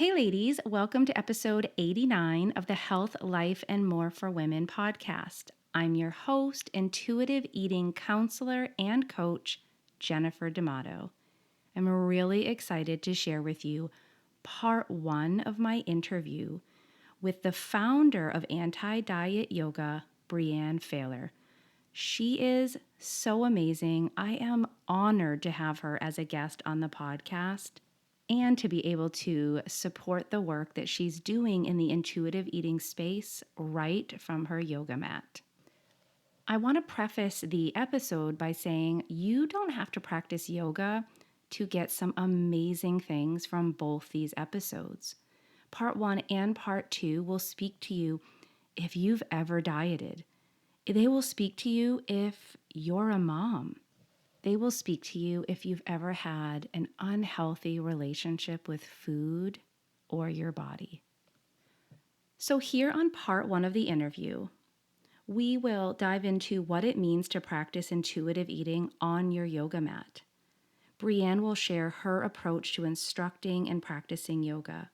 Hey, ladies, welcome to episode 89 of the Health, Life, and More for Women podcast. I'm your host, intuitive eating counselor and coach, Jennifer D'Amato. I'm really excited to share with you part one of my interview with the founder of AntiDiet Yoga, Breanne Failor. She is so amazing. I am honored to have her as a guest on the podcast and to be able to support the work that she's doing in the intuitive eating space right from her yoga mat. I want to preface the episode by saying you don't have to practice yoga to get some amazing things from both these episodes. Part one and part two will speak to you if you've ever dieted. They will speak to you if you're a mom. They will speak to you if you've ever had an unhealthy relationship with food or your body. So, here on part one of the interview, we will dive into what it means to practice intuitive eating on your yoga mat. Breanne will share her approach to instructing and practicing yoga.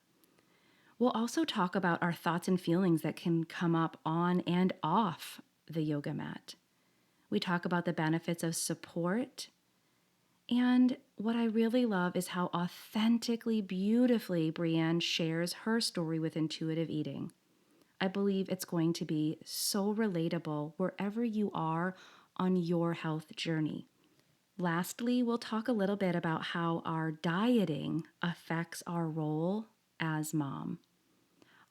We'll also talk about our thoughts and feelings that can come up on and off the yoga mat. We talk about the benefits of support. And what I really love is how authentically, beautifully Breanne shares her story with intuitive eating. I believe it's going to be so relatable wherever you are on your health journey. Lastly, we'll talk a little bit about how our dieting affects our role as mom.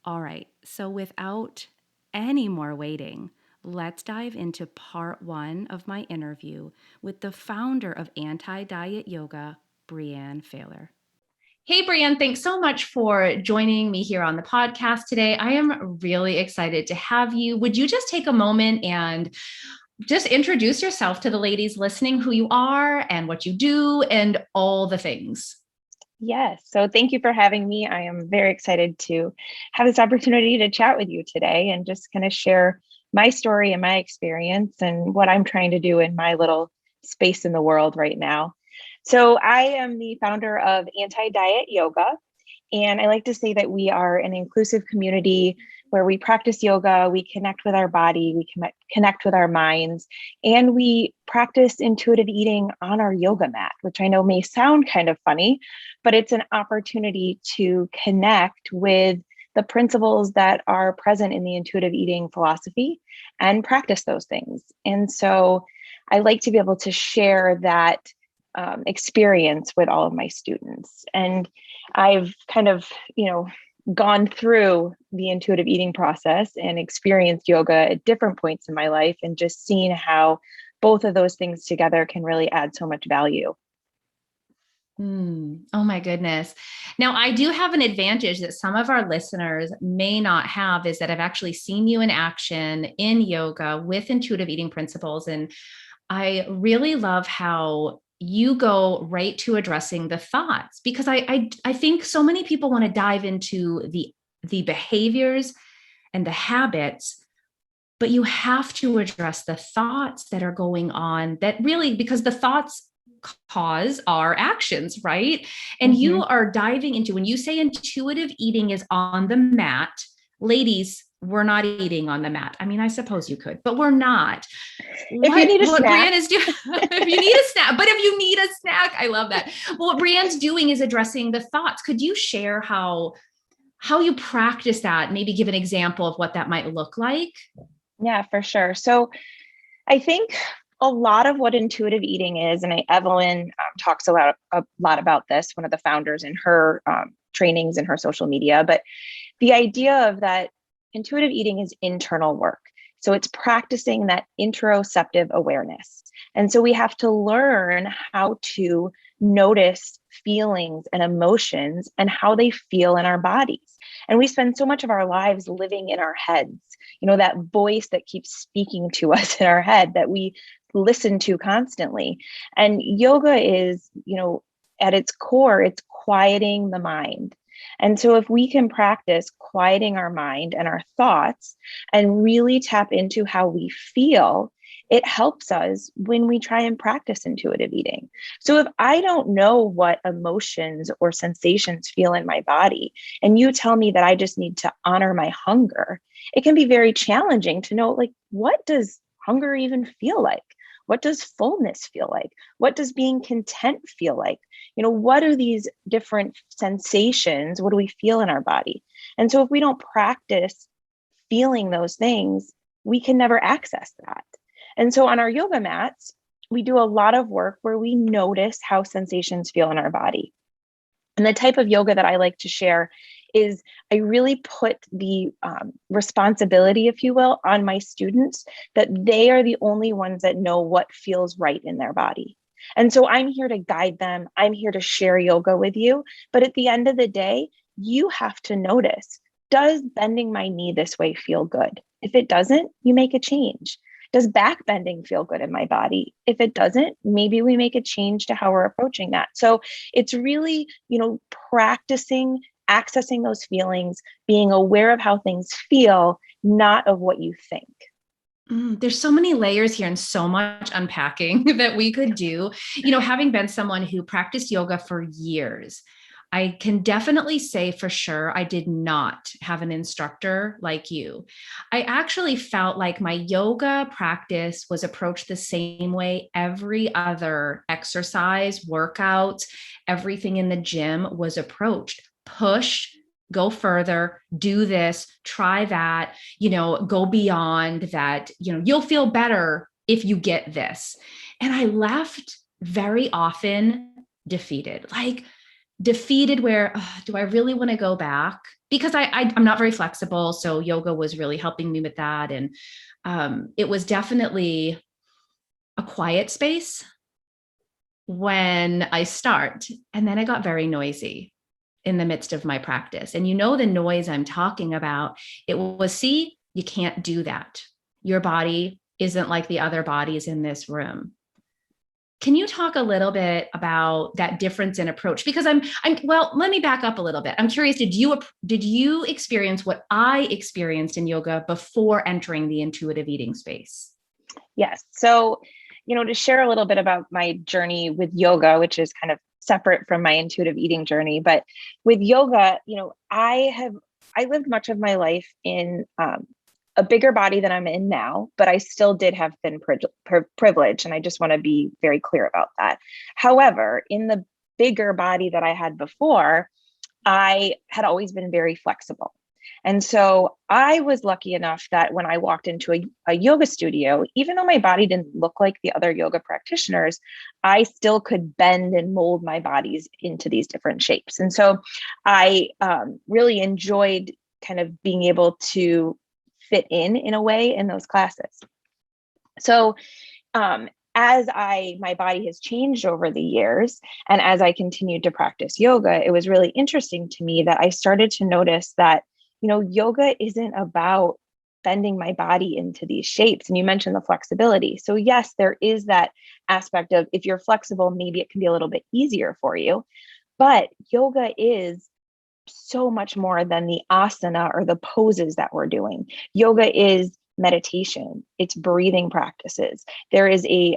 All right, so without any more waiting, let's dive into part one of my interview with the founder of AntiDiet Yoga, Breanne Failor. Hey, Breanne, thanks so much for joining me here on the podcast today. I am really excited to have you. Would you just take a moment and just introduce yourself to the ladies listening, who you are and what you do and all the things? Yes. So thank you for having me. I am very excited to have this opportunity to chat with you today and just kind of share my story and my experience and what I'm trying to do in my little space in the world right now. So I am the founder of AntiDiet Yoga. And I like to say that we are an inclusive community where we practice yoga, we connect with our body, we connect with our minds, and we practice intuitive eating on our yoga mat, which I know may sound kind of funny, but it's an opportunity to connect with the principles that are present in the intuitive eating philosophy and practice those things. And so I like to be able to share that experience with all of my students. And I've kind of, gone through the intuitive eating process and experienced yoga at different points in my life and just seen how both of those things together can really add so much value. Oh my goodness. Now, I do have an advantage that some of our listeners may not have, is that I've actually seen you in action in yoga with intuitive eating principles. And I really love how you go right to addressing the thoughts, because I think so many people want to dive into the behaviors and the habits, but you have to address the thoughts that are going on, that really, because the thoughts cause our actions, right? And you are diving into, when you say intuitive eating is on the mat, ladies, we're not eating on the mat. I mean, I suppose you could, but we're not. If you need a snack. Breanne is doing, if you need a snack, but if you need a snack, I love that. Well, what Breanne's doing is addressing the thoughts. Could you share how you practice that? Maybe give an example of what that might look like. Yeah, for sure. So I think a lot of what intuitive eating is, and Evelyn talks a lot about this, one of the founders in her trainings and her social media, but the idea of that intuitive eating is internal work. So it's practicing that interoceptive awareness. And so we have to learn how to notice feelings and emotions and how they feel in our bodies. And we spend so much of our lives living in our heads, that voice that keeps speaking to us in our head that we listen to constantly. And yoga is, at its core, it's quieting the mind. And so if we can practice quieting our mind and our thoughts and really tap into how we feel, it helps us when we try and practice intuitive eating. So if I don't know what emotions or sensations feel in my body, and you tell me that I just need to honor my hunger, it can be very challenging to know, like, what does hunger even feel like? What does fullness feel like? What does being content feel like? What are these different sensations? What do we feel in our body? And so if we don't practice feeling those things, we can never access that. And so on our yoga mats, we do a lot of work where we notice how sensations feel in our body. And the type of yoga that I like to share is I really put the responsibility, if you will, on my students, that they are the only ones that know what feels right in their body. And so I'm here to guide them. I'm here to share yoga with you. But at the end of the day, you have to notice, does bending my knee this way feel good? If it doesn't, you make a change. Does back bending feel good in my body? If it doesn't, maybe we make a change to how we're approaching that. So it's really, practicing, accessing those feelings, being aware of how things feel, not of what you think. There's so many layers here and so much unpacking that we could do. Having been someone who practiced yoga for years, I can definitely say for sure I did not have an instructor like you. I actually felt like my yoga practice was approached the same way every other exercise, workout, everything in the gym was approached. Push, go further, do this, try that, go beyond that, you'll feel better if you get this. And I left very often defeated where, do I really want to go back? Because I'm not very flexible. So yoga was really helping me with that. And it was definitely a quiet space when I start. And then I got very noisy in the midst of my practice. And the noise I'm talking about, it was, see, you can't do that. Your body isn't like the other bodies in this room. Can you talk a little bit about that difference in approach? Because well, let me back up a little bit. I'm curious, did you experience what I experienced in yoga before entering the intuitive eating space? Yes. So, to share a little bit about my journey with yoga, which is kind of separate from my intuitive eating journey, but with yoga, I lived much of my life in a bigger body than I'm in now, but I still did have thin privilege. And I just want to be very clear about that. However, in the bigger body that I had before, I had always been very flexible. And so I was lucky enough that when I walked into a yoga studio, even though my body didn't look like the other yoga practitioners, I still could bend and mold my bodies into these different shapes. And so I really enjoyed kind of being able to fit in a way in those classes. So as my body has changed over the years, and as I continued to practice yoga, it was really interesting to me that I started to notice that, yoga isn't about bending my body into these shapes. And you mentioned the flexibility. So yes, there is that aspect of, if you're flexible, maybe it can be a little bit easier for you. But yoga is so much more than the asana or the poses that we're doing. Yoga is meditation, it's breathing practices. There is a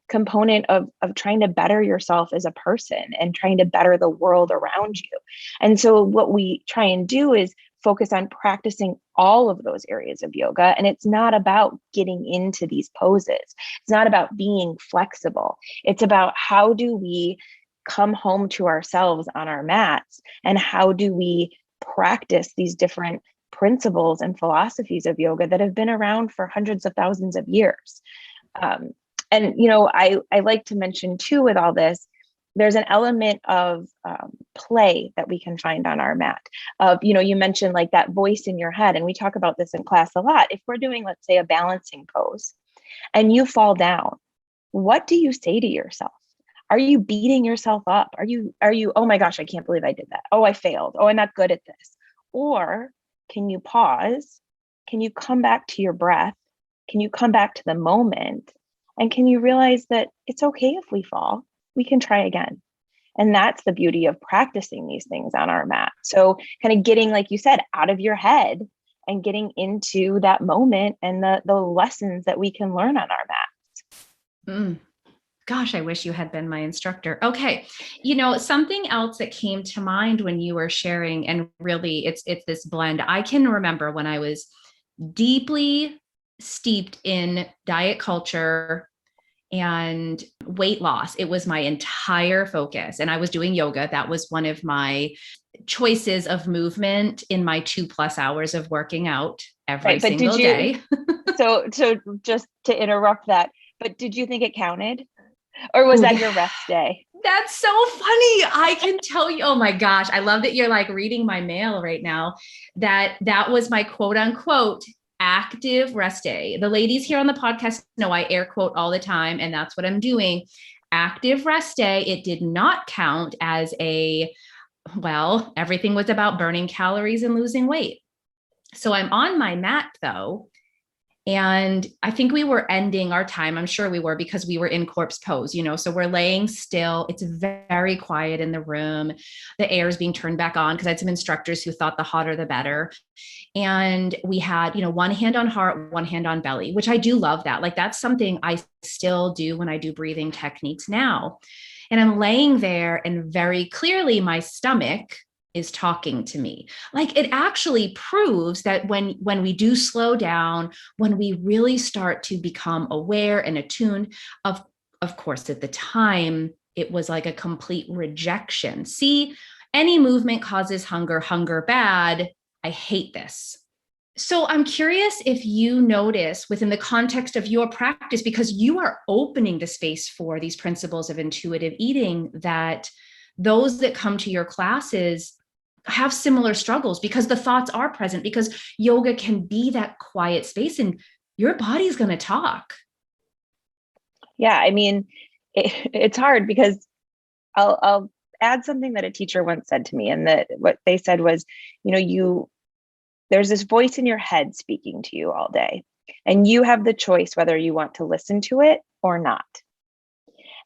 component of trying to better yourself as a person and trying to better the world around you. And so what we try and do is focus on practicing all of those areas of yoga. And it's not about getting into these poses. It's not about being flexible. It's about, how do we come home to ourselves on our mats, and how do we practice these different principles and philosophies of yoga that have been around for hundreds of thousands of years. And I like to mention too, with all this, there's an element of play that we can find on our mat. Of, you mentioned like that voice in your head, and we talk about this in class a lot. If we're doing, let's say, a balancing pose and you fall down, what do you say to yourself? Are you beating yourself up? Are you, oh my gosh, I can't believe I did that. Oh, I failed. Oh, I'm not good at this. Or can you pause? Can you come back to your breath? Can you come back to the moment? And can you realize that it's okay if we fall? We can try again. And that's the beauty of practicing these things on our mat. So kind of getting, like you said, out of your head and getting into that moment and the lessons that we can learn on our mat. Mm. Gosh, I wish you had been my instructor. Okay. Something else that came to mind when you were sharing, and really it's this blend. I can remember when I was deeply steeped in diet culture and weight loss. It was my entire focus. And I was doing yoga. That was one of my choices of movement in my 2+ hours of working out every Right. But single day. so just to interrupt that, but did you think it counted? Or was Oh, that yeah. your rest day? That's so funny. I can tell you, oh my gosh, I love that you're like reading my mail right now. That was my quote unquote active rest day. The ladies here on the podcast know I air quote all the time, and that's what I'm doing. Active rest day. It did not count as everything was about burning calories and losing weight. So I'm on my mat though, and I think we were ending our time. I'm sure we were, because we were in corpse pose, so we're laying still. It's very quiet in the room. The air is being turned back on because I had some instructors who thought the hotter, the better. And we had, one hand on heart, one hand on belly, which I do love that. Like that's something I still do when I do breathing techniques now. And I'm laying there, and very clearly my stomach is talking to me. Like it actually proves that when we do slow down, when we really start to become aware and attuned, of course at the time it was like a complete rejection. See, any movement causes hunger, hunger bad. I hate this. So I'm curious if you notice within the context of your practice, because you are opening the space for these principles of intuitive eating, that those that come to your classes have similar struggles, because the thoughts are present, because yoga can be that quiet space and your body's going to talk. Yeah. I mean, it's hard because I'll add something that a teacher once said to me, and that what they said was, there's this voice in your head speaking to you all day, and you have the choice whether you want to listen to it or not.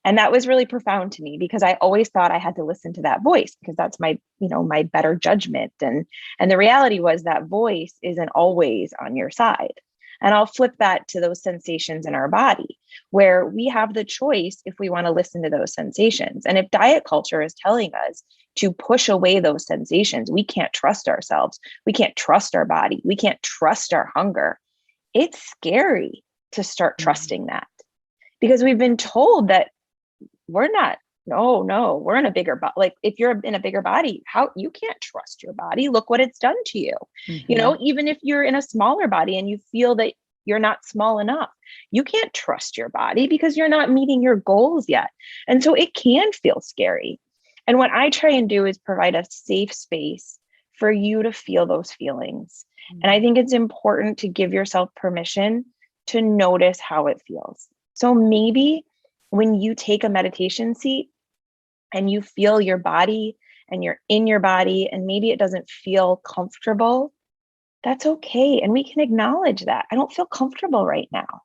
And that was really profound to me, because I always thought I had to listen to that voice because that's my, my better judgment. And the reality was that voice isn't always on your side. And I'll flip that to those sensations in our body, where we have the choice if we want to listen to those sensations. And if diet culture is telling us to push away those sensations, we can't trust ourselves. We can't trust our body. We can't trust our hunger. It's scary to start trusting that, because we've been told that we're not, no, we're in a bigger body. Like if you're in a bigger body, how you can't trust your body. Look what it's done to you. Even if you're in a smaller body and you feel that you're not small enough, you can't trust your body because you're not meeting your goals yet. And so it can feel scary. And what I try and do is provide a safe space for you to feel those feelings. And I think it's important to give yourself permission to notice how it feels. So maybe when you take a meditation seat and you feel your body and you're in your body, and maybe it doesn't feel comfortable, that's okay. And we can acknowledge that. I don't feel comfortable right now.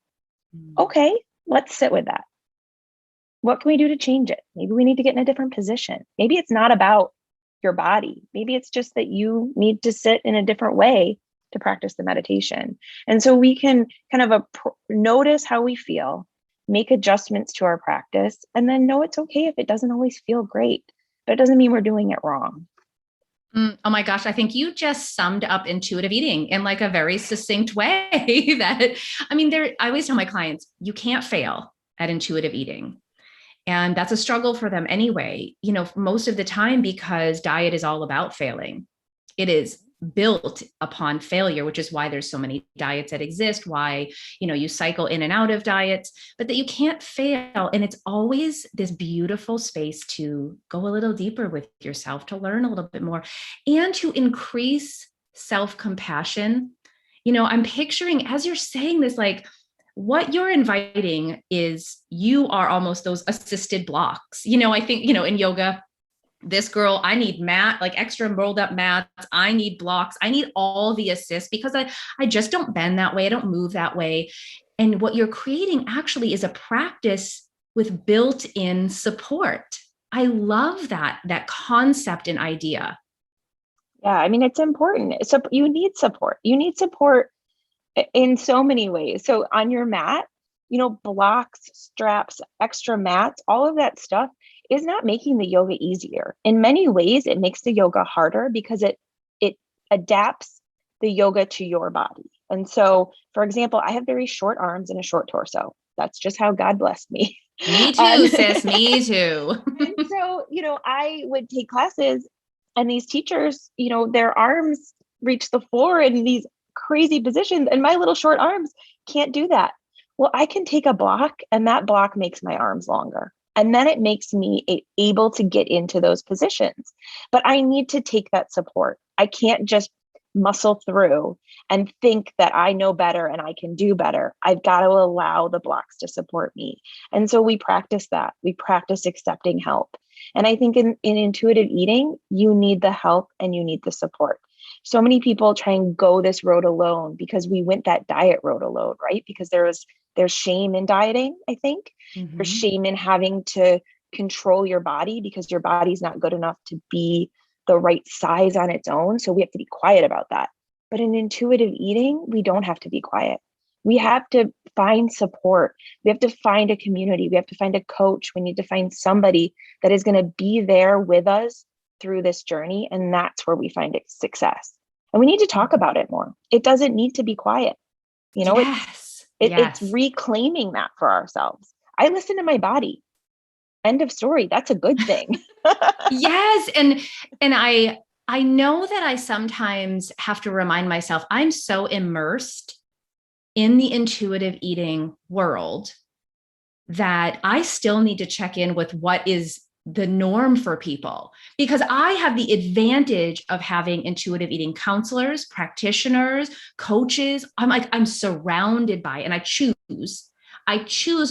Okay, let's sit with that. What can we do to change it? Maybe we need to get in a different position. Maybe it's not about your body. Maybe it's just that you need to sit in a different way to practice the meditation. And so we can kind of notice how we feel, make adjustments to our practice, and then know it's okay if it doesn't always feel great, but it doesn't mean we're doing it wrong. Oh my gosh, I think you just summed up intuitive eating in like a very succinct way. I always tell my clients, you can't fail at intuitive eating. And that's a struggle for them anyway, most of the time, because diet is all about failing. It is built upon failure, which is why there's so many diets that exist, why, you cycle in and out of diets, but that you can't fail. And it's always this beautiful space to go a little deeper with yourself, to learn a little bit more, and to increase self-compassion. I'm picturing, as you're saying this, like, what you're inviting is, you are almost those assisted blocks. I think, in yoga, this girl, I need like extra rolled up mats. I need blocks. I need all the assists because I just don't bend that way. I don't move that way. And what you're creating actually is a practice with built-in support. I love that concept and idea. Yeah, I mean, it's important. So you need support. You need support in so many ways. So on your mat, blocks, straps, extra mats, all of that stuff is not making the yoga easier. In many ways, it makes the yoga harder because it adapts the yoga to your body. And so, for example, I have very short arms and a short torso. That's just how God blessed me. Me too, And, sis. Me too. and so, I would take classes and these teachers, their arms reach the floor in these crazy positions, and my little short arms can't do that. Well, I can take a block, and that block makes my arms longer. And then it makes me able to get into those positions. But I need to take that support. I can't just muscle through and think that I know better and I can do better. I've got to allow the blocks to support me. And so we practice that. We practice accepting help. And I think in intuitive eating, you need the help and you need the support. So many people try and go this road alone because we went that diet road alone, right? Because there's shame in dieting, I think. There's Mm-hmm. shame in having to control your body because your body's not good enough to be the right size on its own. So we have to be quiet about that. But in intuitive eating, we don't have to be quiet. We have to find support. We have to find a community. We have to find a coach. We need to find somebody that is going to be there with us through this journey. And that's where we find success. And we need to talk about it more. It doesn't need to be quiet. Yes. It's Yes. reclaiming that for ourselves. I listen to my body. End of story. That's a good thing. Yes. And I know that I sometimes have to remind myself I'm so immersed in the intuitive eating world that I still need to check in with what is the norm for people, because I have the advantage of having intuitive eating counselors, practitioners, coaches. I'm surrounded by, and I choose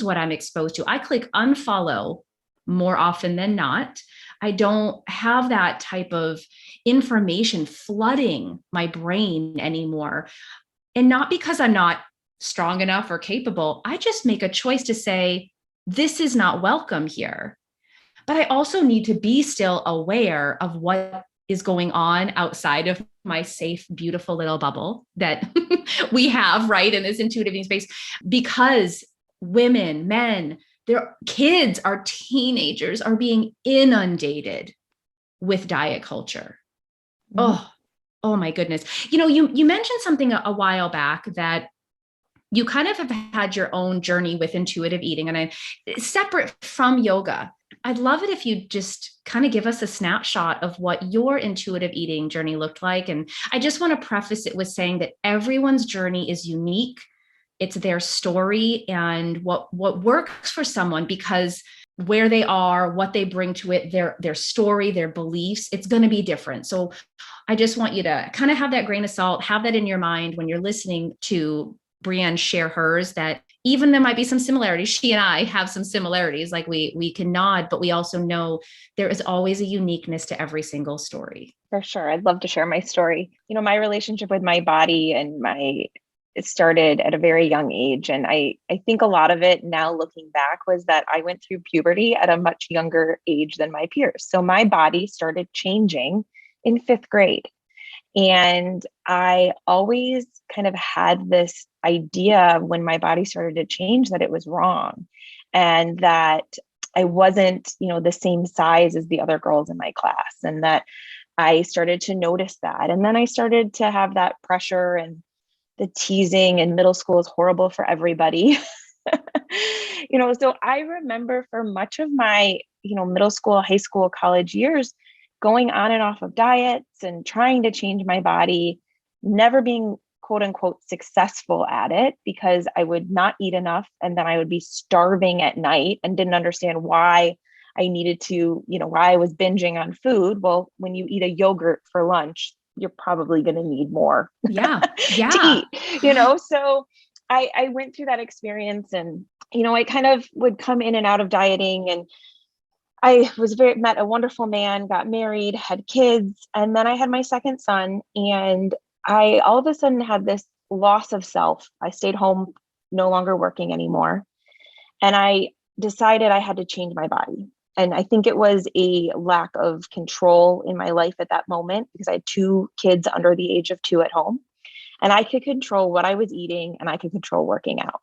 what I'm exposed to. I click unfollow more often than not. I don't have that type of information flooding my brain anymore. And not because I'm not strong enough or capable. I just make a choice to say, this is not welcome here. But I also need to be still aware of what is going on outside of my safe, beautiful little bubble that we have, right, in this intuitive eating space, because women, men, their kids, our teenagers are being inundated with diet culture. Mhm. Oh, oh my goodness. You mentioned something a while back that you kind of have had your own journey with intuitive eating, and separate from yoga. I'd love it if you just kind of give us a snapshot of what your intuitive eating journey looked like. And I just want to preface it with saying that everyone's journey is unique. It's their story and what works for someone, because where they are, what they bring to it, their story, their beliefs, it's going to be different. So I just want you to kind of have that grain of salt, have that in your mind when you're listening to Breanne share hers, that even there might be some similarities. She and I have some similarities, like we can nod, but we also know there is always a uniqueness to every single story. For sure. I'd love to share my story. My relationship with my body it started at a very young age. And I think a lot of it now looking back was that I went through puberty at a much younger age than my peers. So my body started changing in fifth grade. And I always kind of had this idea when my body started to change that it was wrong and that I wasn't, the same size as the other girls in my class, and that I started to notice that. And then I started to have that pressure, and the teasing in middle school is horrible for everybody. So I remember for much of my, middle school, high school, college years, going on and off of diets and trying to change my body, never being quote unquote successful at it because I would not eat enough. And then I would be starving at night and didn't understand why I needed to, why I was binging on food. Well, when you eat a yogurt for lunch, you're probably going to need more Yeah. to Yeah. eat, So I went through that experience, and, I kind of would come in and out of dieting, and I met a wonderful man, got married, had kids, and then I had my second son, and I all of a sudden had this loss of self. I stayed home, no longer working anymore. And I decided I had to change my body. And I think it was a lack of control in my life at that moment because I had 2 kids under the age of 2 at home. And I could control what I was eating and I could control working out.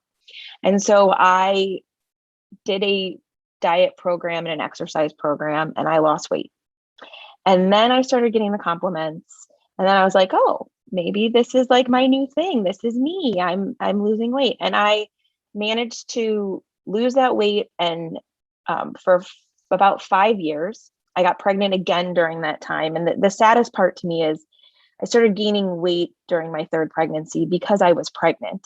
And so I did a diet program and an exercise program and I lost weight. And then I started getting the compliments. And then I was like, oh, maybe this is like my new thing. This is me. I'm losing weight. And I managed to lose that weight. And for about 5 years, I got pregnant again during that time. And the saddest part to me is I started gaining weight during my 3rd pregnancy because I was pregnant.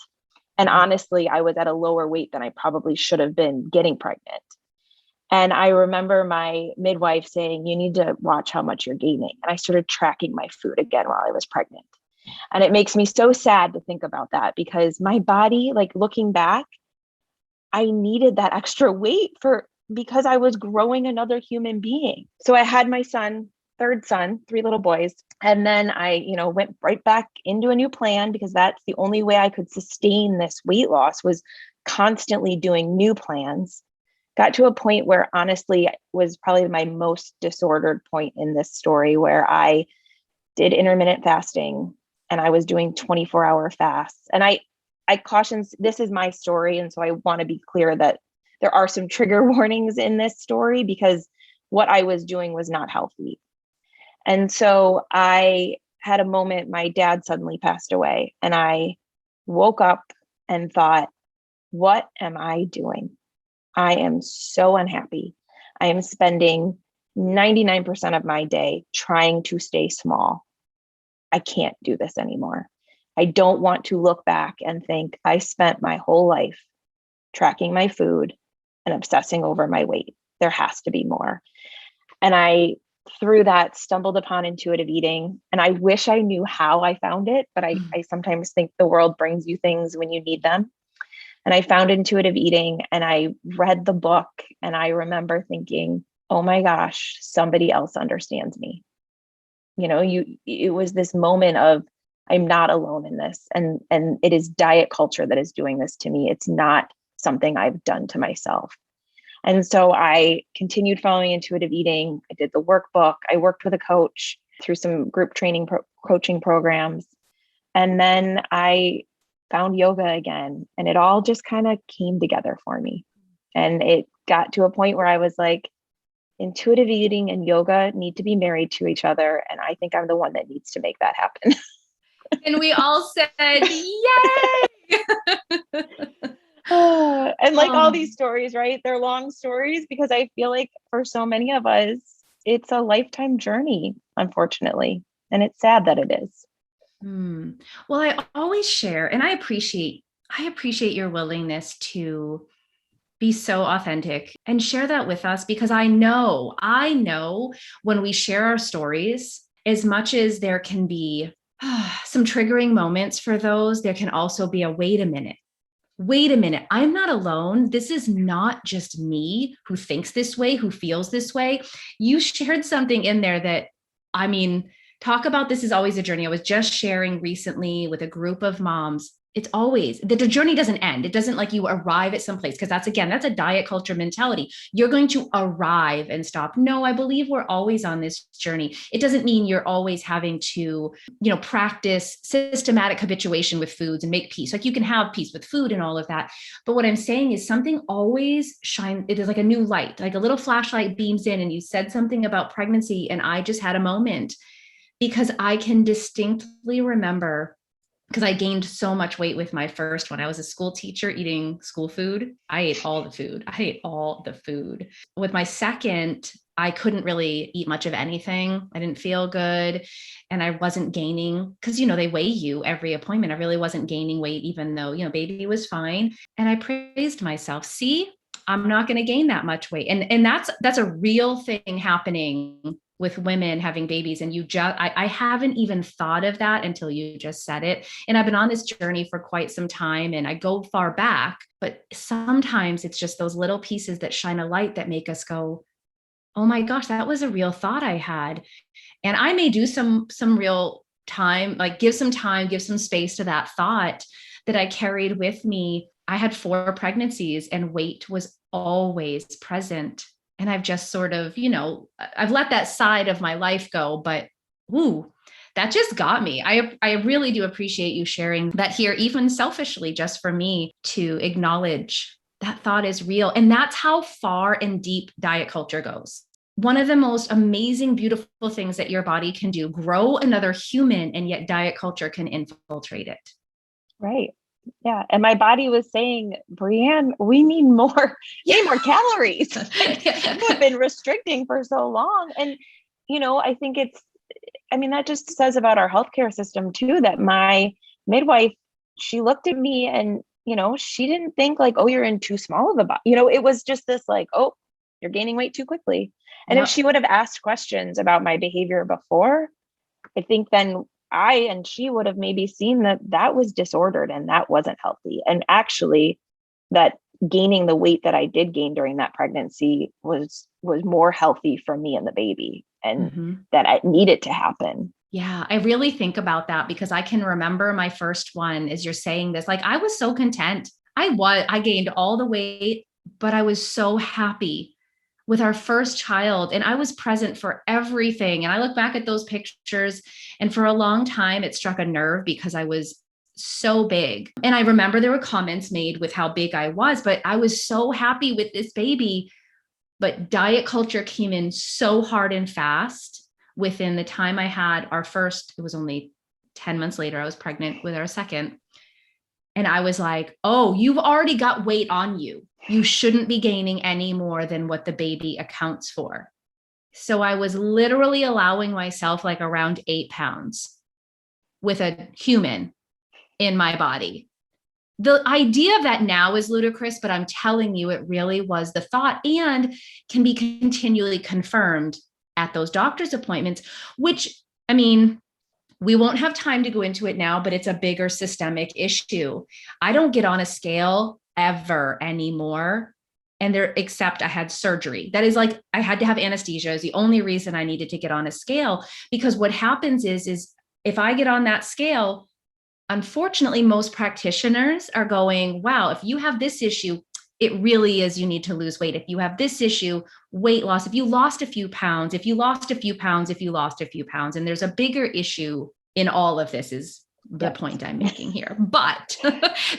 And honestly, I was at a lower weight than I probably should have been getting pregnant. And I remember my midwife saying, you need to watch how much you're gaining. And I started tracking my food again while I was pregnant. And it makes me so sad to think about that because my body, like looking back, I needed that extra weight because I was growing another human being. So I had my son, 3rd son, 3 little boys. And then I, went right back into a new plan because that's the only way I could sustain this weight loss was constantly doing new plans. Got to a point where honestly was probably my most disordered point in this story where I did intermittent fasting and I was doing 24-hour fasts. And I caution, this is my story. And so I want to be clear that there are some trigger warnings in this story because what I was doing was not healthy. And so I had a moment, my dad suddenly passed away and I woke up and thought, what am I doing? I am so unhappy. I am spending 99% of my day trying to stay small. I can't do this anymore. I don't want to look back and think I spent my whole life tracking my food and obsessing over my weight. There has to be more. And I, through that, stumbled upon intuitive eating. And I wish I knew how I found it, but I sometimes think the world brings you things when you need them. And I found intuitive eating and I read the book and I remember thinking, oh my gosh, somebody else understands me. It was this moment of I'm not alone in this. And it is diet culture that is doing this to me. It's not something I've done to myself. And so I continued following intuitive eating. I did the workbook. I worked with a coach through some group training coaching programs. And then I found yoga again, and it all just kind of came together for me. And it got to a point where I was like, intuitive eating and yoga need to be married to each other. And I think I'm the one that needs to make that happen. And we all said, yay! And like all these stories, right? They're long stories because I feel like for so many of us, it's a lifetime journey, unfortunately. And it's sad that it is. Well, I always share, and I appreciate your willingness to be so authentic and share that with us because I know when we share our stories, as much as there can be some triggering moments for those, there can also be a wait a minute, I'm not alone. This is not just me who thinks this way, who feels this way. You shared something in there that, talk about this is always a journey. I was just sharing recently with a group of moms. It's always the journey doesn't end. It doesn't like you arrive at some place because that's a diet culture mentality. You're going to arrive and stop. No, I believe we're always on this journey. It doesn't mean you're always having to, practice systematic habituation with foods and make peace. Like you can have peace with food and all of that. But what I'm saying is something always shines. It is like a new light, like a little flashlight beams in. And you said something about pregnancy. And I just had a moment because I can distinctly remember because I gained so much weight with my first one. I was a school teacher eating school food. I ate all the food. With my second, I couldn't really eat much of anything. I didn't feel good. And I wasn't gaining because, they weigh you every appointment. I really wasn't gaining weight, even though, baby was fine. And I praised myself. See, I'm not going to gain that much weight. And that's a real thing happening with women having babies. And I haven't even thought of that until you just said it. And I've been on this journey for quite some time and I go far back, but sometimes it's just those little pieces that shine a light that make us go, oh my gosh, that was a real thought I had. And I may do some real time, like give some space to that thought that I carried with me. I had 4 pregnancies and weight was always present. And I've just sort of, I've let that side of my life go, but ooh, that just got me. I really do appreciate you sharing that here, even selfishly, just for me to acknowledge that thought is real. And that's how far and deep diet culture goes. One of the most amazing, beautiful things that your body can do, grow another human, and yet diet culture can infiltrate it. Right. Yeah. And my body was saying, Breanne, we need more, need more calories. Like, you have been restricting for so long. And, I think that just says about our healthcare system too, that my midwife, she looked at me and, she didn't think like, oh, you're in too small of a body. It was just this like, oh, you're gaining weight too quickly. And if she would have asked questions about my behavior before, I think then I and she would have maybe seen that that was disordered and that wasn't healthy. And actually, that gaining the weight that I did gain during that pregnancy was more healthy for me and the baby, and that it needed to happen. Yeah, I really think about that because I can remember my first one as you're saying this. Like I was so content. I gained all the weight, but I was so happy with our first child and I was present for everything. And I look back at those pictures and for a long time it struck a nerve because I was so big. And I remember there were comments made with how big I was, but I was so happy with this baby. But diet culture came in so hard and fast. Within the time I had our first, it was only 10 months later, I was pregnant with our second. And I was like, oh, you've already got weight on you. You shouldn't be gaining any more than what the baby accounts for. So I was literally allowing myself like around 8 pounds with a human in my body. The idea of that now is ludicrous, but I'm telling you, it really was the thought and can be continually confirmed at those doctor's appointments, which, I mean, we won't have time to go into it now, but it's a bigger systemic issue. I don't get on a scale ever anymore. And there, except I had surgery. That is like, I had to have anesthesia is the only reason I needed to get on a scale, because what happens is if I get on that scale, unfortunately, most practitioners are going, wow, if you have this issue, it really is you need to lose weight. If you have this issue, weight loss, if you lost a few pounds, if you lost a few pounds, if you lost a few pounds. And there's a bigger issue in all of this is the point I'm making here. But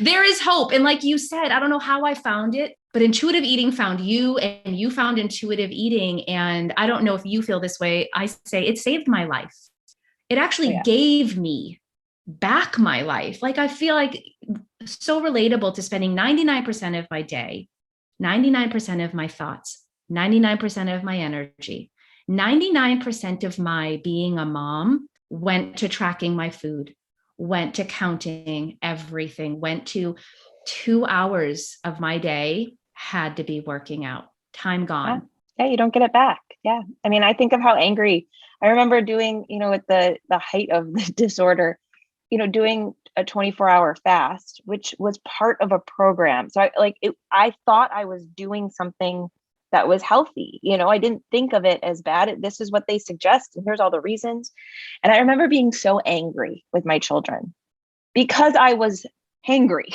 there is hope. And like you said, I don't know how I found it, but intuitive eating found you and you found intuitive eating. And I don't know if you feel this way. I say it saved my life. It actually gave me back my life. Like I feel like so relatable to spending 99% of my day, 99% of my thoughts, 99% of my energy, 99% of my being a mom went to tracking my food, went to counting everything, went to 2 hours of my day had to be working out. Time gone. Yeah, you don't get it back. Yeah. I mean, I think of how angry I remember doing, at the height of the disorder, doing a 24-hour fast, which was part of a program. So I thought I was doing something that was healthy. I didn't think of it as bad. This is what they suggest. And here's all the reasons. And I remember being so angry with my children because I was hangry.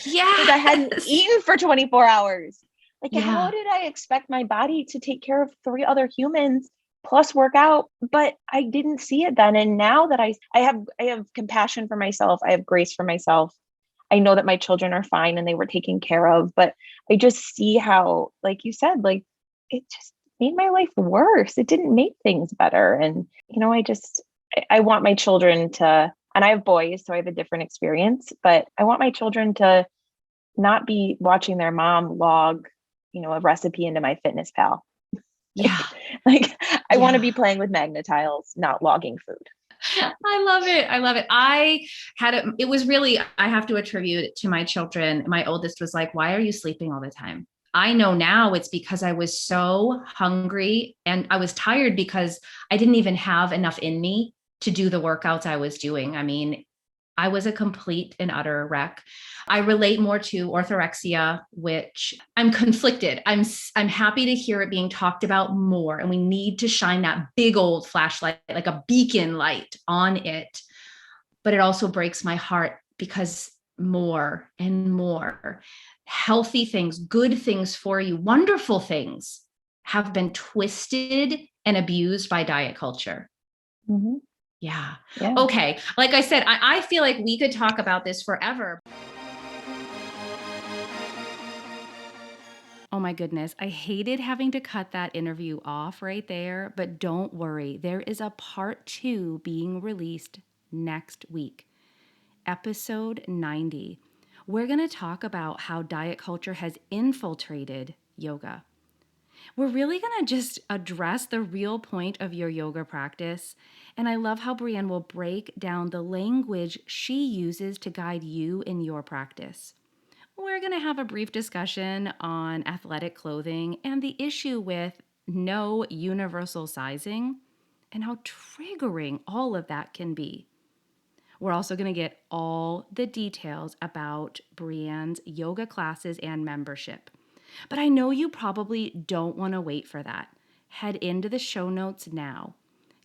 Yeah. Because I hadn't eaten for 24 hours. Like, how did I expect my body to take care of 3 other humans plus work out? But I didn't see it then. And now that I have compassion for myself, I have grace for myself. I know that my children are fine and they were taken care of, but I just see how, like you said, like it just made my life worse. It didn't make things better. And, I want my children to, and I have boys, so I have a different experience, but I want my children to not be watching their mom log, a recipe into MyFitnessPal. Yeah. I want to be playing with magnetiles, not logging food. I love it. I love it. It was really, I have to attribute it to my children. My oldest was like, why are you sleeping all the time? I know now it's because I was so hungry and I was tired because I didn't even have enough in me to do the workouts I was doing. I mean, I was a complete and utter wreck. I relate more to orthorexia, which I'm conflicted. I'm happy to hear it being talked about more, and we need to shine that big old flashlight, like a beacon light on it. But it also breaks my heart because more and more healthy things, good things for you, wonderful things have been twisted and abused by diet culture. Mm-hmm. Yeah. Yeah. Okay. Like I said, I feel like we could talk about this forever. Oh my goodness. I hated having to cut that interview off right there, but don't worry. There is a part 2 being released next week, episode 90. We're going to talk about how diet culture has infiltrated yoga. We're really going to just address the real point of your yoga practice. And I love how Breanne will break down the language she uses to guide you in your practice. We're going to have a brief discussion on athletic clothing and the issue with no universal sizing and how triggering all of that can be. We're also going to get all the details about Breanne's yoga classes and membership. But I know you probably don't want to wait for that. Head into the show notes now.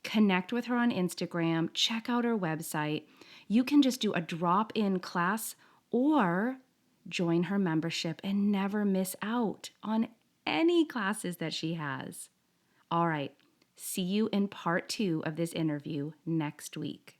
Connect with her on Instagram, check out her website. You can just do a drop-in class or join her membership and never miss out on any classes that she has. All right, see you in part 2 of this interview next week.